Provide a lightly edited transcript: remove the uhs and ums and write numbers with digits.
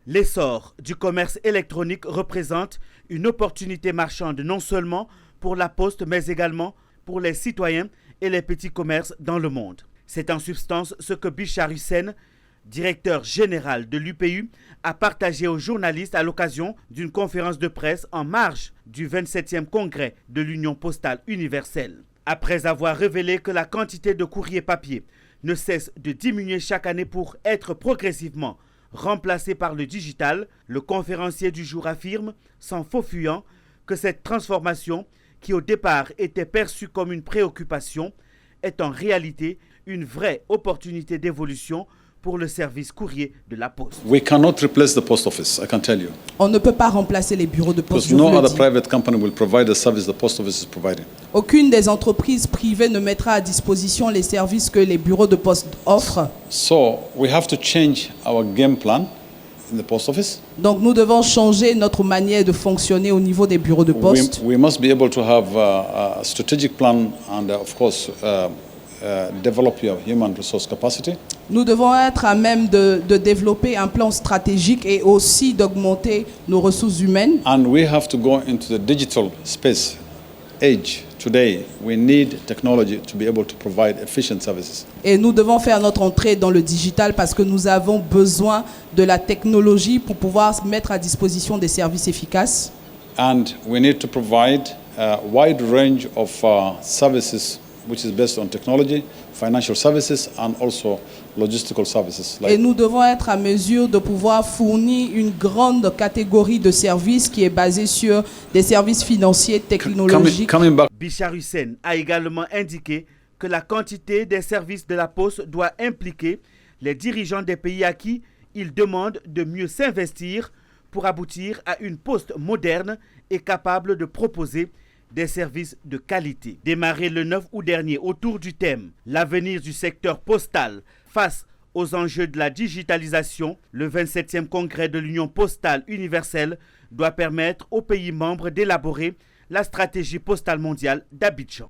L'essor du commerce électronique représente une opportunité marchande non seulement pour la Poste, mais également pour les citoyens et les petits commerces dans le monde. C'est en substance ce que Bichar Hussein, directeur général de l'UPU, a partagé aux journalistes à l'occasion d'une conférence de presse en marge du 27e congrès de l'Union postale universelle. Après avoir révélé que la quantité de courrier papier ne cesse de diminuer chaque année pour être progressivement remplacé par le digital, le conférencier du jour affirme, sans faux fuyant, que cette transformation, qui au départ était perçue comme une préoccupation, est en réalité une vraie opportunité d'évolution pour le service courrier de la Poste. We cannot replace the post office, I can tell you. On ne peut pas remplacer les bureaux de poste. Because no other private company will provide the service the post office is providing. Aucune des entreprises privées ne mettra à disposition les services que les bureaux de poste offrent. So we have to change our game plan in the post office. Donc nous devons changer notre manière de fonctionner au niveau des bureaux de poste. We must be able to have a strategic plan and of course develop your human resource capacity. Nous devons être à même de développer un plan stratégique et aussi d'augmenter nos ressources humaines. And we have to go into the digital space age. Today, we need technology to be able to provide efficient services. Et nous devons faire notre entrée dans le digital parce que nous avons besoin de la technologie pour pouvoir mettre à disposition des services efficaces. And we need to provide a wide range of services which is based on technology, financial services and also logistical services. Et nous devons être à mesure de pouvoir fournir une grande catégorie de services qui est basée sur des services financiers, technologiques. Bichar Hussein a également indiqué que la quantité des services de la Poste doit impliquer les dirigeants des pays à qui il demande de mieux s'investir pour aboutir à une Poste moderne et capable de proposer des services de qualité. Démarré le 9 août dernier autour du thème « L'avenir du secteur postal face aux enjeux de la digitalisation », le 27e congrès de l'Union postale universelle doit permettre aux pays membres d'élaborer la stratégie postale mondiale d'Abidjan.